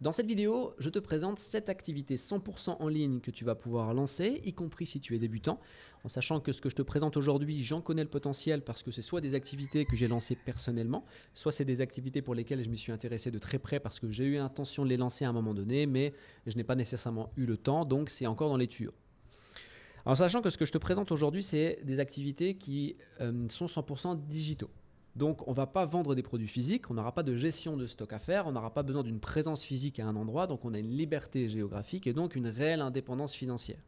Dans cette vidéo, je te présente 7 activités 100% en ligne que tu vas pouvoir lancer, y compris si tu es débutant, en sachant que ce que je te présente aujourd'hui, j'en connais le potentiel parce que c'est soit des activités que j'ai lancées personnellement, soit c'est des activités pour lesquelles je me suis intéressé de très près parce que j'ai eu l'intention de les lancer à un moment donné, mais je n'ai pas nécessairement eu le temps, donc c'est encore dans les tuyaux. En sachant que ce que je te présente aujourd'hui, c'est des activités qui sont 100% digitaux. Donc, on ne va pas vendre des produits physiques, on n'aura pas de gestion de stock à faire, on n'aura pas besoin d'une présence physique à un endroit, donc on a une liberté géographique et donc une réelle indépendance financière.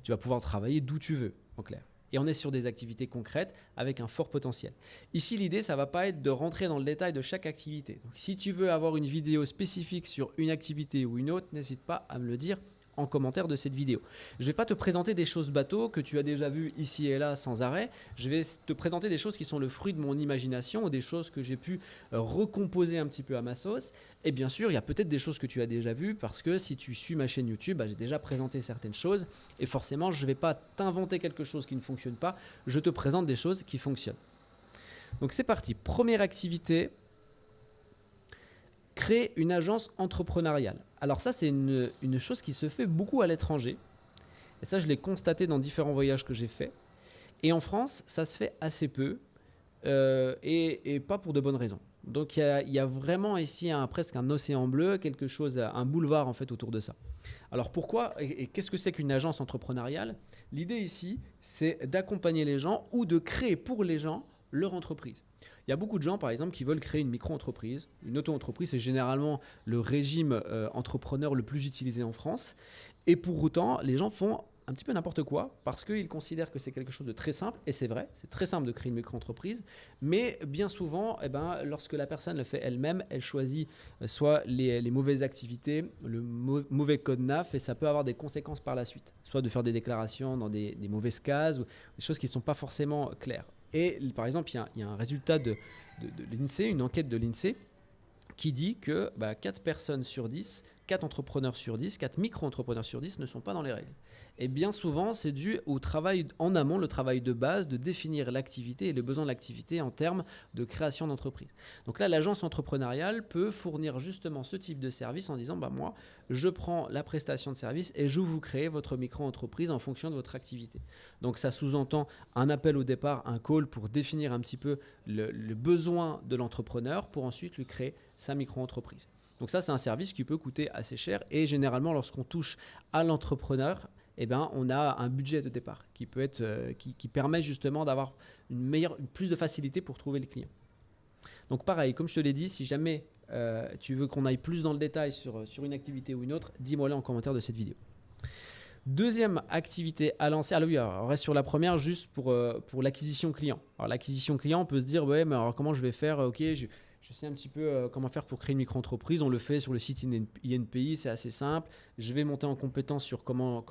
Tu vas pouvoir travailler d'où tu veux, en clair. Et on est sur des activités concrètes avec un fort potentiel. Ici, l'idée, ça ne va pas être de rentrer dans le détail de chaque activité. Donc, si tu veux avoir une vidéo spécifique sur une activité ou une autre, n'hésite pas à me le dire en commentaire de cette vidéo. Je ne vais pas te présenter des choses bateaux que tu as déjà vues ici et là sans arrêt. Je vais te présenter des choses qui sont le fruit de mon imagination ou des choses que j'ai pu recomposer un petit peu à ma sauce. Et bien sûr, il y a peut-être des choses que tu as déjà vues parce que si tu suis ma chaîne YouTube, j'ai déjà présenté certaines choses et forcément, je ne vais pas t'inventer quelque chose qui ne fonctionne pas. Je te présente des choses qui fonctionnent. Donc c'est parti. Première activité. Créer une agence entrepreneuriale. Alors ça, c'est une chose qui se fait beaucoup à l'étranger. Et ça, je l'ai constaté dans différents voyages que j'ai faits. Et en France, ça se fait assez peu et pas pour de bonnes raisons. Donc, il y a vraiment ici presque un océan bleu, quelque chose, un boulevard en fait autour de ça. Alors pourquoi et qu'est-ce que c'est qu'une agence entrepreneuriale? L'idée ici, c'est d'accompagner les gens ou de créer pour les gens leur entreprise. Il y a beaucoup de gens, par exemple, qui veulent créer une micro-entreprise. Une auto-entreprise, c'est généralement le régime entrepreneur le plus utilisé en France. Et pour autant, les gens font un petit peu n'importe quoi parce qu'ils considèrent que c'est quelque chose de très simple. Et c'est vrai, c'est très simple de créer une micro-entreprise. Mais bien souvent, lorsque la personne le fait elle-même, elle choisit soit les mauvaises activités, le mauvais code NAF, et ça peut avoir des conséquences par la suite. Soit de faire des déclarations dans des mauvaises cases ou des choses qui ne sont pas forcément claires. Et par exemple, il y a un résultat de l'INSEE, une enquête de l'INSEE, qui dit que 4 personnes sur 10, 4 entrepreneurs sur 10, 4 micro-entrepreneurs sur 10 ne sont pas dans les règles. Et bien souvent, c'est dû au travail en amont, le travail de base, de définir l'activité et les besoins de l'activité en termes de création d'entreprise. Donc là, l'agence entrepreneuriale peut fournir justement ce type de service en disant moi, je prends la prestation de service et je vous crée votre micro-entreprise en fonction de votre activité. Donc ça sous-entend un appel au départ, un call pour définir un petit peu le besoin de l'entrepreneur pour ensuite lui créer sa micro-entreprise. Donc ça, c'est un service qui peut coûter assez cher et généralement, lorsqu'on touche à l'entrepreneur, on a un budget de départ qui peut être, qui permet justement d'avoir plus de facilité pour trouver le client. Donc pareil, comme je te l'ai dit, si jamais tu veux qu'on aille plus dans le détail sur une activité ou une autre, dis-moi-le en commentaire de cette vidéo. Deuxième activité à lancer. Alors oui, on reste sur la première juste pour l'acquisition client. Alors l'acquisition client, on peut se dire ouais, mais alors comment je vais faire? Ok, je sais un petit peu comment faire pour créer une micro-entreprise. On le fait sur le site INPI, c'est assez simple. Je vais monter en compétence sur comment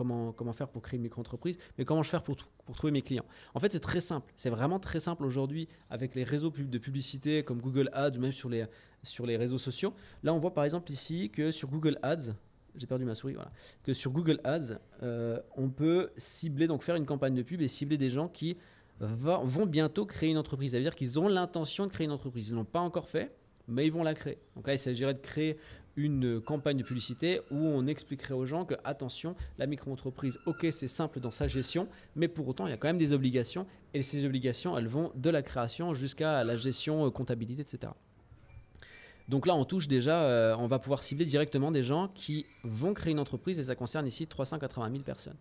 faire pour créer une micro-entreprise, mais comment je vais faire pour trouver mes clients. En fait, c'est très simple. C'est vraiment très simple aujourd'hui avec les réseaux de publicité comme Google Ads ou même sur les réseaux sociaux. Là, on voit par exemple ici que sur Google Ads, j'ai perdu ma souris, voilà. Que sur Google Ads, on peut cibler, donc faire une campagne de pub et cibler des gens qui vont bientôt créer une entreprise. Ça veut dire qu'ils ont l'intention de créer une entreprise. Ils ne l'ont pas encore fait, mais ils vont la créer. Donc là, il s'agirait de créer une campagne de publicité où on expliquerait aux gens que, attention, la micro-entreprise, ok, c'est simple dans sa gestion, mais pour autant, il y a quand même des obligations. Et ces obligations, elles vont de la création jusqu'à la gestion, comptabilité, etc. Donc là, on touche déjà, on va pouvoir cibler directement des gens qui vont créer une entreprise et ça concerne ici 380 000 personnes.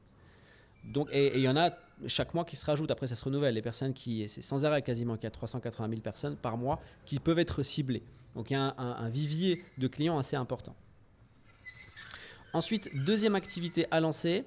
Donc, et il y en a chaque mois qui se rajoutent, après ça se renouvelle, les personnes c'est sans arrêt quasiment qu'il y a 380 000 personnes par mois qui peuvent être ciblées. Donc il y a un vivier de clients assez important. Ensuite, deuxième activité à lancer,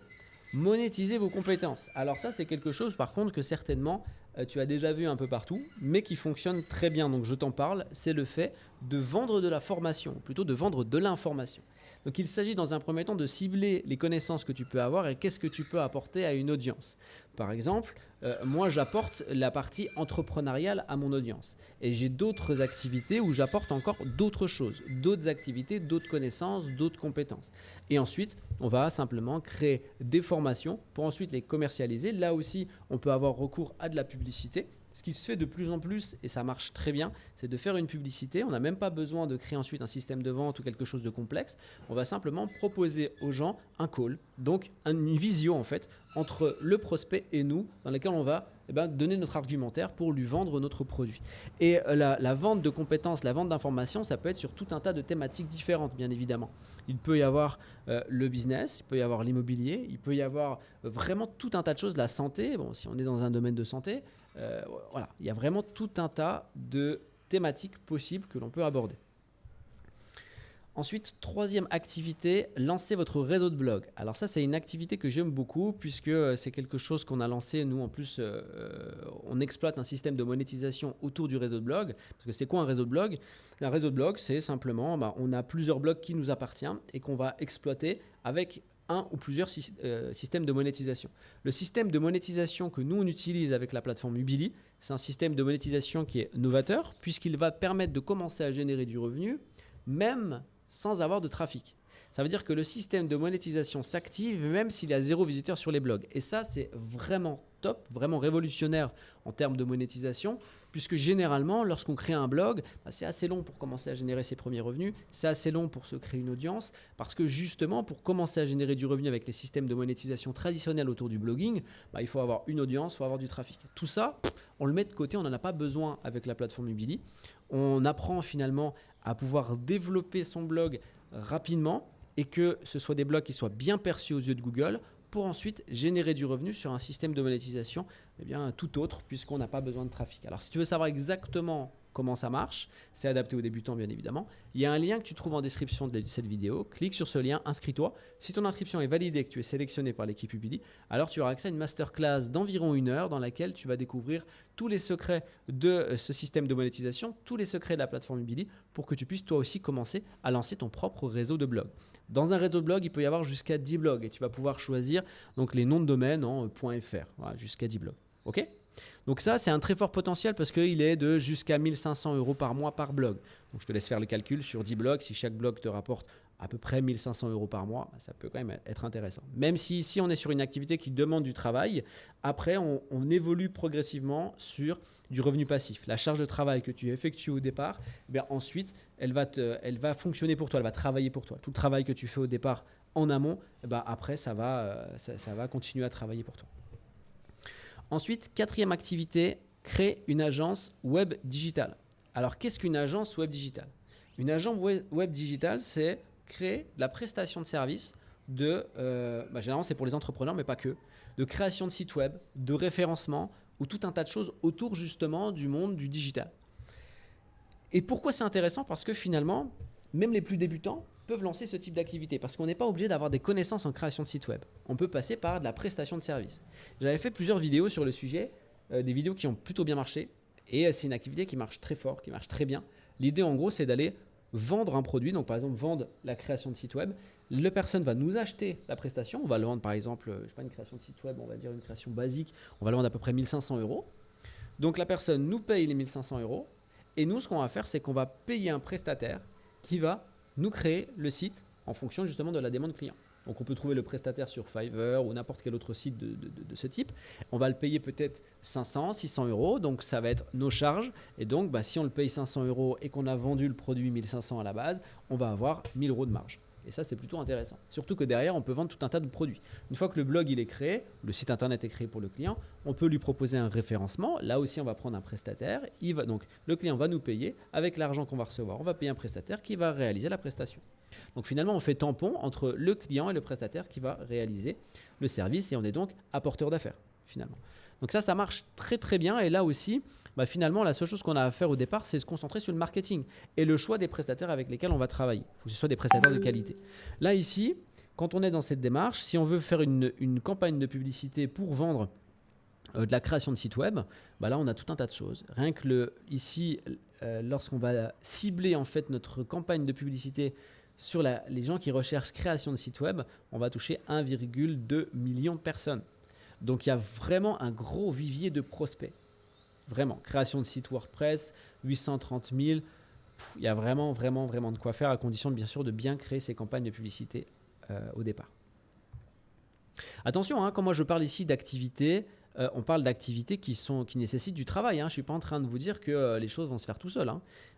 monétiser vos compétences. Alors ça, c'est quelque chose par contre que certainement tu as déjà vu un peu partout, mais qui fonctionne très bien. Donc je t'en parle, c'est le fait de vendre de la formation, ou plutôt de vendre de l'information. Donc il s'agit dans un premier temps de cibler les connaissances que tu peux avoir et qu'est-ce que tu peux apporter à une audience. Par exemple, moi j'apporte la partie entrepreneuriale à mon audience et j'ai d'autres activités où j'apporte encore d'autres choses, d'autres activités, d'autres connaissances, d'autres compétences. Et ensuite, on va simplement créer des formations pour ensuite les commercialiser. Là aussi, on peut avoir recours à de la publicité ce qui se fait de plus en plus, et ça marche très bien, c'est de faire une publicité. On n'a même pas besoin de créer ensuite un système de vente ou quelque chose de complexe. On va simplement proposer aux gens un call, donc une visio en fait, entre le prospect et nous, dans laquelle on va donner notre argumentaire pour lui vendre notre produit. Et la vente de compétences, la vente d'informations, ça peut être sur tout un tas de thématiques différentes, bien évidemment. Il peut y avoir le business, il peut y avoir l'immobilier, il peut y avoir vraiment tout un tas de choses, la santé. Bon, si on est dans un domaine de santé, voilà, il y a vraiment tout un tas de thématiques possibles que l'on peut aborder. Ensuite, troisième activité, lancer votre réseau de blog. Alors ça, c'est une activité que j'aime beaucoup puisque c'est quelque chose qu'on a lancé. Nous, en plus, on exploite un système de monétisation autour du réseau de blog. Parce que c'est quoi un réseau de blog? Un réseau de blog, c'est simplement, on a plusieurs blogs qui nous appartiennent et qu'on va exploiter avec un ou plusieurs systèmes de monétisation. Le système de monétisation que nous, on utilise avec la plateforme Ubili, c'est un système de monétisation qui est novateur puisqu'il va permettre de commencer à générer du revenu, même sans avoir de trafic. Ça veut dire que le système de monétisation s'active même s'il y a 0 visiteur sur les blogs. Et ça, c'est vraiment top, vraiment révolutionnaire en termes de monétisation, puisque généralement, lorsqu'on crée un blog, c'est assez long pour commencer à générer ses premiers revenus, c'est assez long pour se créer une audience, parce que justement, pour commencer à générer du revenu avec les systèmes de monétisation traditionnels autour du blogging, il faut avoir une audience, il faut avoir du trafic. Tout ça, on le met de côté, on n'en a pas besoin avec la plateforme Ubili. On apprend finalement à pouvoir développer son blog rapidement et que ce soit des blogs qui soient bien perçus aux yeux de Google pour ensuite générer du revenu sur un système de monétisation tout autre puisqu'on n'a pas besoin de trafic. Alors si tu veux savoir exactement comment ça marche, c'est adapté aux débutants bien évidemment. Il y a un lien que tu trouves en description de cette vidéo. Clique sur ce lien, inscris-toi. Si ton inscription est validée et que tu es sélectionné par l'équipe Ubili, alors tu auras accès à une masterclass d'environ 1 heure dans laquelle tu vas découvrir tous les secrets de ce système de monétisation, tous les secrets de la plateforme Ubili pour que tu puisses toi aussi commencer à lancer ton propre réseau de blogs. Dans un réseau de blogs, il peut y avoir jusqu'à 10 blogs et tu vas pouvoir choisir donc, les noms de domaine en .fr, voilà, jusqu'à 10 blogs. OK ? Donc ça, c'est un très fort potentiel parce qu'il est de jusqu'à 1 500 € par mois par blog. Donc je te laisse faire le calcul sur 10 blogs. Si chaque blog te rapporte à peu près 1 500 € par mois, ça peut quand même être intéressant. Même si ici, on est sur une activité qui demande du travail, après, on évolue progressivement sur du revenu passif. La charge de travail que tu effectues au départ, ensuite, elle va fonctionner pour toi, elle va travailler pour toi. Tout le travail que tu fais au départ en amont, après, ça va continuer à travailler pour toi. Ensuite, quatrième activité, créer une agence web digitale. Alors, qu'est-ce qu'une agence web digitale? Une agence web digitale, c'est créer de la prestation de services généralement c'est pour les entrepreneurs, mais pas que, de création de sites web, de référencement ou tout un tas de choses autour justement du monde du digital. Et pourquoi c'est intéressant? Parce que finalement, même les plus débutants peuvent lancer ce type d'activité parce qu'on n'est pas obligé d'avoir des connaissances en création de site web. On peut passer par de la prestation de services. J'avais fait plusieurs vidéos sur le sujet, des vidéos qui ont plutôt bien marché et c'est une activité qui marche très fort, qui marche très bien. L'idée en gros, c'est d'aller vendre un produit, donc par exemple vendre la création de site web. La personne va nous acheter la prestation, on va le vendre par exemple, une création de site web, on va dire une création basique, on va le vendre à peu près 1 500 €. Donc la personne nous paye les 1 500 € et nous ce qu'on va faire, c'est qu'on va payer un prestataire qui va nous créer le site en fonction justement de la demande client. Donc on peut trouver le prestataire sur Fiverr ou n'importe quel autre site de ce type. On va le payer peut-être 500, 600 €, donc ça va être nos charges. Et donc si on le paye 500 € et qu'on a vendu le produit 1500 à la base, on va avoir 1000 € de marge. Et ça, c'est plutôt intéressant. Surtout que derrière, on peut vendre tout un tas de produits. Une fois que le blog il est créé, le site internet est créé pour le client, on peut lui proposer un référencement. Là aussi, on va prendre un prestataire. Donc, le client va nous payer. Avec l'argent qu'on va recevoir, on va payer un prestataire qui va réaliser la prestation. Donc, finalement, on fait tampon entre le client et le prestataire qui va réaliser le service. Et on est donc apporteur d'affaires, finalement. Donc ça marche très, très bien. Et là aussi, finalement, la seule chose qu'on a à faire au départ, c'est se concentrer sur le marketing et le choix des prestataires avec lesquels on va travailler. Il faut que ce soit des prestataires de qualité. Là, ici, quand on est dans cette démarche, si on veut faire une campagne de publicité pour vendre de la création de site web, là, on a tout un tas de choses. Rien que ici, lorsqu'on va cibler en fait notre campagne de publicité sur les gens qui recherchent création de site web, on va toucher 1,2 million de personnes. Donc, il y a vraiment un gros vivier de prospects. Vraiment, création de site WordPress, 830 000. Il y a vraiment de quoi faire à condition, bien sûr, de bien créer ces campagnes de publicité au départ. Attention, quand moi je parle ici d'activité, on parle d'activités qui nécessitent du travail. Je ne suis pas en train de vous dire que les choses vont se faire tout seul.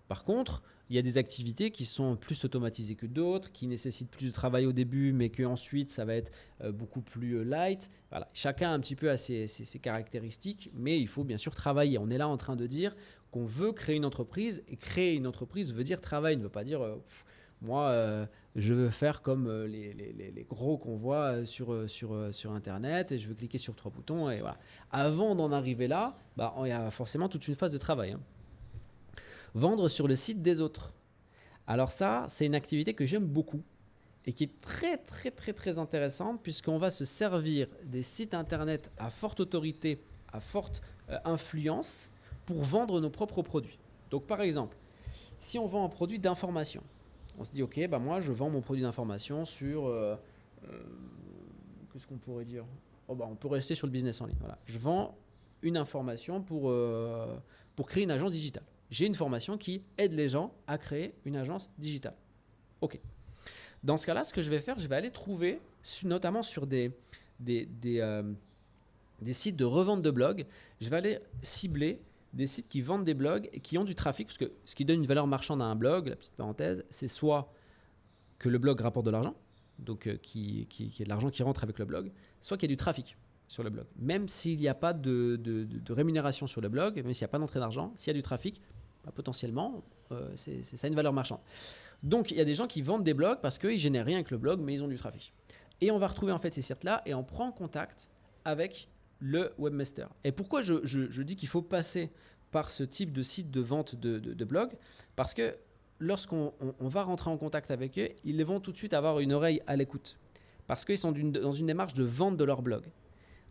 Par contre, il y a des activités qui sont plus automatisées que d'autres, qui nécessitent plus de travail au début, mais qu'ensuite, ça va être beaucoup plus light. Voilà. Chacun un petit peu a ses caractéristiques, mais il faut bien sûr travailler. On est là en train de dire qu'on veut créer une entreprise, et créer une entreprise veut dire travail, ne veut pas dire moi, je veux faire comme les gros qu'on voit sur Internet et je veux cliquer sur 3 boutons. Et voilà. Avant d'en arriver là, il y a forcément toute une phase de travail. Vendre sur le site des autres. Alors ça, c'est une activité que j'aime beaucoup et qui est très, très, très, très intéressante puisqu'on va se servir des sites Internet à forte autorité, à forte influence pour vendre nos propres produits. Donc par exemple, si on vend un produit d'information, on se dit ok, moi je vends mon produit d'information sur qu'est-ce qu'on pourrait dire, on peut rester sur le business en ligne. Voilà. Je vends une information pour créer une agence digitale. J'ai une formation qui aide les gens à créer une agence digitale. Ok. Dans ce cas-là, ce que je vais faire, je vais aller trouver, notamment sur des sites de revente de blogs, je vais aller cibler des sites qui vendent des blogs et qui ont du trafic, parce que ce qui donne une valeur marchande à un blog, la petite parenthèse, c'est soit que le blog rapporte de l'argent, donc qu'il y ait de l'argent qui rentre avec le blog, soit qu'il y ait du trafic sur le blog. Même s'il n'y a pas de rémunération sur le blog, même s'il n'y a pas d'entrée d'argent, s'il y a du trafic, potentiellement, c'est ça une valeur marchande. Donc, il y a des gens qui vendent des blogs parce qu'ils ne génèrent rien avec le blog, mais ils ont du trafic. Et on va retrouver en fait ces sites-là et on prend contact avec le webmaster. Et pourquoi je dis qu'il faut passer par ce type de site de vente de blog? Parce que lorsqu'on va rentrer en contact avec eux, ils vont tout de suite avoir une oreille à l'écoute. Parce qu'ils sont dans une démarche de vente de leur blog.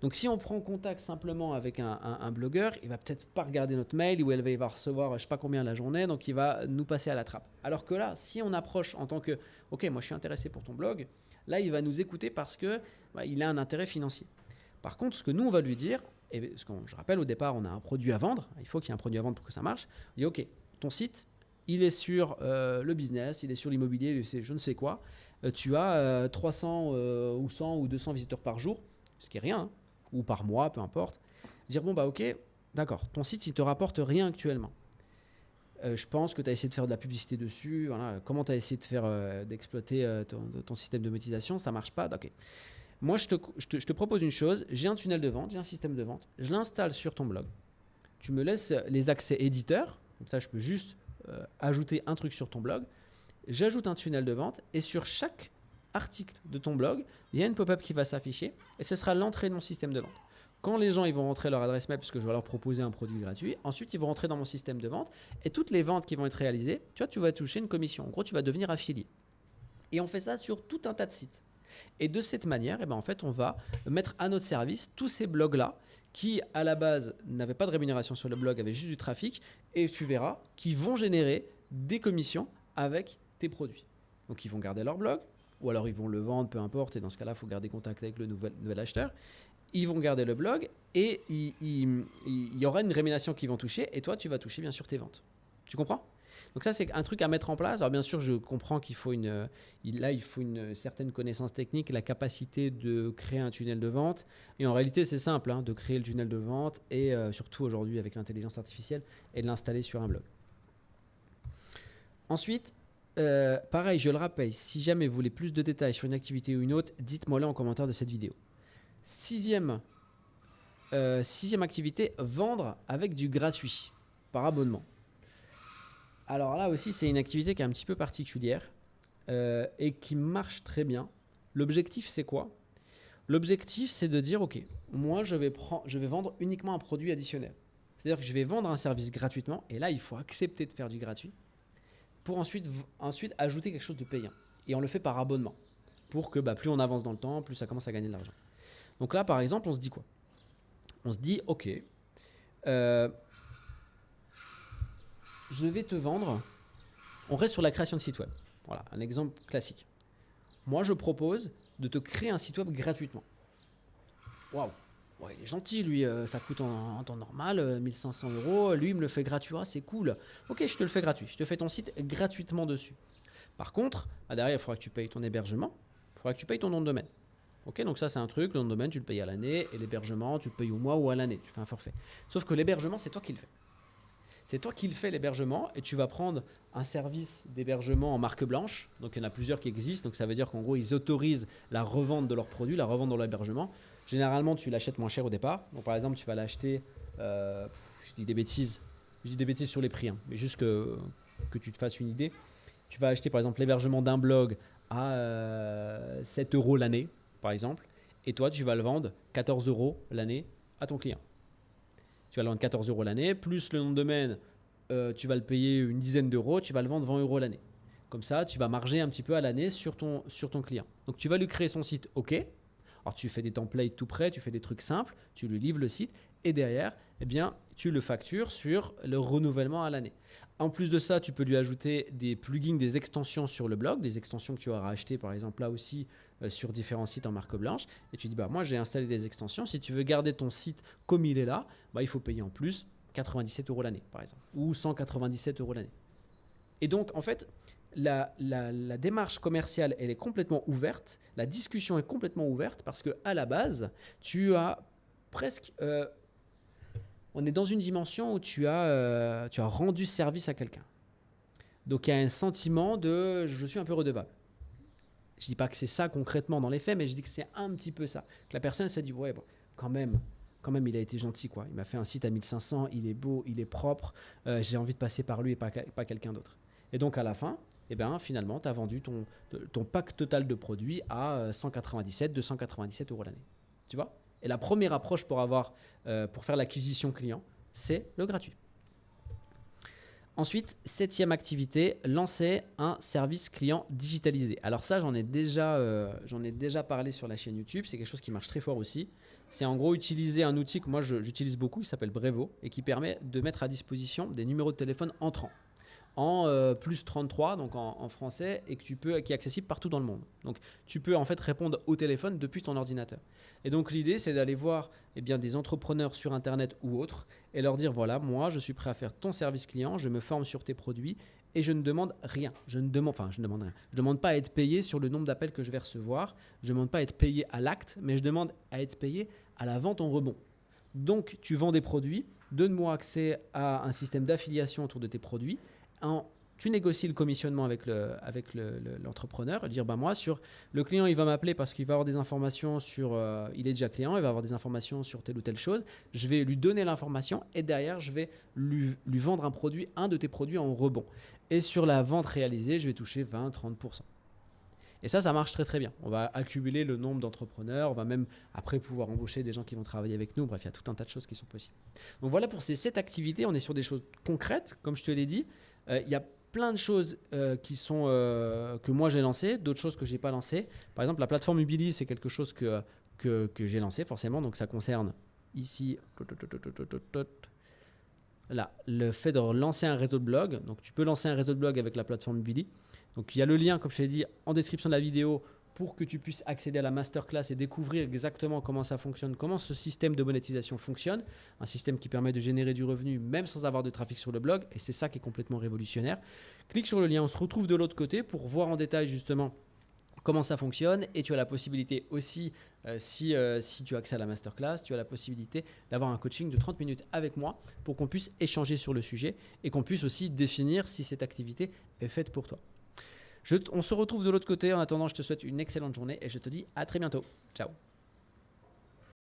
Donc, si on prend contact simplement avec un blogueur, il va peut-être pas regarder notre mail ou il va recevoir je sais pas combien la journée, donc il va nous passer à la trappe. Alors que là, si on approche en tant que « Ok, moi je suis intéressé pour ton blog », là il va nous écouter parce que il a un intérêt financier. Par contre, ce que nous on va lui dire, et je rappelle au départ, on a un produit à vendre, il faut qu'il y ait un produit à vendre pour que ça marche. On dit « Ok, ton site, il est sur le business, il est sur l'immobilier, il est je ne sais quoi. Tu as 300 ou 100 ou 200 visiteurs par jour, ce qui est rien, ou par mois, peu importe, dire ok, d'accord, ton site il te rapporte rien actuellement. Je pense que tu as essayé de faire de la publicité dessus, voilà. Comment tu as essayé de faire d'exploiter ton système de monétisation, ça marche pas, ok. Moi je te propose une chose, j'ai un tunnel de vente, j'ai un système de vente, je l'installe sur ton blog, tu me laisses les accès éditeurs, comme ça je peux juste ajouter un truc sur ton blog, j'ajoute un tunnel de vente et sur chaque article de ton blog, il y a une pop-up qui va s'afficher et ce sera l'entrée de mon système de vente. Quand les gens ils vont rentrer leur adresse mail parce que je vais leur proposer un produit gratuit, ensuite ils vont rentrer dans mon système de vente et toutes les ventes qui vont être réalisées, tu vas toucher une commission. En gros, tu vas devenir affilié. Et on fait ça sur tout un tas de sites. Et de cette manière, en fait, on va mettre à notre service tous ces blogs-là qui, à la base, n'avaient pas de rémunération sur le blog, avaient juste du trafic et tu verras qu'ils vont générer des commissions avec tes produits. Donc, ils vont garder leur blog, ou alors ils vont le vendre, peu importe, et dans ce cas-là, il faut garder contact avec le nouvel acheteur. Ils vont garder le blog et il y aura une rémunération qu'ils vont toucher et toi, tu vas toucher bien sûr tes ventes. Tu comprends? Donc ça, c'est un truc à mettre en place. Alors bien sûr, je comprends qu'il faut une certaine connaissance technique, la capacité de créer un tunnel de vente. Et en réalité, c'est simple de créer le tunnel de vente et surtout aujourd'hui avec l'intelligence artificielle et de l'installer sur un blog. Ensuite, pareil, je le rappelle, si jamais vous voulez plus de détails sur une activité ou une autre, dites-moi-le en commentaire de cette vidéo. Sixième activité, vendre avec du gratuit par abonnement. Alors là aussi, c'est une activité qui est un petit peu particulière et qui marche très bien. L'objectif, c'est quoi? L'objectif, c'est de dire, ok, moi, je vais vendre uniquement un produit additionnel. C'est-à-dire que je vais vendre un service gratuitement et là, il faut accepter de faire du gratuit pour ensuite ajouter quelque chose de payant. Et on le fait par abonnement pour que plus on avance dans le temps, plus ça commence à gagner de l'argent. Donc là, par exemple, on se dit quoi? On se dit, ok, je vais te vendre, on reste sur la création de site web. Voilà, un exemple classique. Moi, je propose de te créer un site web gratuitement. Waouh, ouais, il est gentil, lui, ça coûte en temps normal 1500 €. Lui, il me le fait gratuit, c'est cool. Ok, je te le fais gratuit, je te fais ton site gratuitement dessus. Par contre, derrière, il faudra que tu payes ton hébergement, il faudra que tu payes ton nom de domaine. Ok, donc ça c'est un truc, le nom de domaine tu le payes à l'année et l'hébergement tu le payes au mois ou à l'année, tu fais un forfait. Sauf que l'hébergement c'est toi qui le fais. C'est toi qui le fais l'hébergement et tu vas prendre un service d'hébergement en marque blanche. Donc il y en a plusieurs qui existent, donc ça veut dire qu'en gros ils autorisent la revente de leurs produits, la revente dans l'hébergement. Généralement tu l'achètes moins cher au départ. Donc par exemple tu vas l'acheter, je dis des bêtises sur les prix, hein, mais juste que tu te fasses une idée. Tu vas acheter par exemple l'hébergement d'un blog à 7 euros l'année, par exemple, et toi tu vas le vendre 14 euros l'année à ton client. Tu vas le vendre 14 euros l'année, plus le nom de domaine, tu vas le payer une dizaine d'euros, tu vas le vendre 20 euros l'année. Comme ça, tu vas marger un petit peu à l'année sur ton client. Donc tu vas lui créer son site, ok. Alors tu fais des templates tout prêts, tu fais des trucs simples, tu lui livres le site et derrière, eh bien, tu le factures sur le renouvellement à l'année. En plus de ça, tu peux lui ajouter des plugins, des extensions sur le blog, des extensions que tu auras achetées par exemple là aussi sur différents sites en marque blanche. Et tu dis, bah, moi j'ai installé des extensions, si tu veux garder ton site comme il est là, bah, il faut payer en plus 97 euros l'année par exemple, ou 197 euros l'année. Et donc en fait, la démarche commerciale, elle est complètement ouverte, la discussion est complètement ouverte parce qu'à la base, tu as presque... on est dans une dimension où tu as rendu service à quelqu'un. Donc il y a un sentiment de je suis un peu redevable. Je ne dis pas que c'est ça concrètement dans les faits, mais je dis que c'est un petit peu ça. Que la personne se dit ouais, bon, quand même il a été gentil, quoi. Il m'a fait un site à 1500, il est beau, il est propre, j'ai envie de passer par lui et pas quelqu'un d'autre. Et donc à la fin, eh ben, finalement, tu as vendu ton pack total de produits à 297 euros l'année. Tu vois ? Et la première approche pour faire l'acquisition client, c'est le gratuit. Ensuite, 7e activité, lancer un service client digitalisé. Alors ça, j'en ai déjà parlé sur la chaîne YouTube. C'est quelque chose qui marche très fort aussi. C'est en gros utiliser un outil que moi j'utilise beaucoup, qui s'appelle Brevo et qui permet de mettre à disposition des numéros de téléphone entrants en plus 33, donc en français, et qui est accessible partout dans le monde. Donc tu peux en fait répondre au téléphone depuis ton ordinateur. Et donc l'idée, c'est d'aller voir des entrepreneurs sur Internet ou autres et leur dire voilà, moi je suis prêt à faire ton service client, je me forme sur tes produits et je ne demande rien. Je ne demande rien. Je demande pas à être payé sur le nombre d'appels que je vais recevoir. Je ne demande pas à être payé à l'acte, mais je demande à être payé à la vente en rebond. Donc tu vends des produits, donne-moi accès à un système d'affiliation autour de tes produits. Tu négocies le commissionnement avec l'entrepreneur, dire moi sur le client il va m'appeler parce qu'il va avoir des informations sur il est déjà client, il va avoir des informations sur telle ou telle chose, je vais lui donner l'information et derrière je vais lui vendre un de tes produits en rebond et sur la vente réalisée je vais toucher 20-30%. Et ça marche très très bien. On va accumuler le nombre d'entrepreneurs, on va même après pouvoir embaucher des gens qui vont travailler avec nous. Bref, il y a tout un tas de choses qui sont possibles. Donc voilà pour ces 7 activités, on est sur des choses concrètes, comme je te l'ai dit. Il y a plein de choses que moi j'ai lancées, d'autres choses que je n'ai pas lancées. Par exemple, la plateforme Ubili, c'est quelque chose que j'ai lancé forcément. Donc ça concerne ici là, le fait de lancer un réseau de blog. Donc tu peux lancer un réseau de blog avec la plateforme Ubili. Donc il y a le lien, comme je t'ai dit, en description de la vidéo pour que tu puisses accéder à la masterclass et découvrir exactement comment ça fonctionne, comment ce système de monétisation fonctionne. Un système qui permet de générer du revenu même sans avoir de trafic sur le blog. Et c'est ça qui est complètement révolutionnaire. Clique sur le lien, on se retrouve de l'autre côté pour voir en détail justement comment ça fonctionne. Et tu as la possibilité aussi, si tu as accès à la masterclass, tu as la possibilité d'avoir un coaching de 30 minutes avec moi pour qu'on puisse échanger sur le sujet et qu'on puisse aussi définir si cette activité est faite pour toi. On se retrouve de l'autre côté. En attendant, je te souhaite une excellente journée et je te dis à très bientôt. Ciao.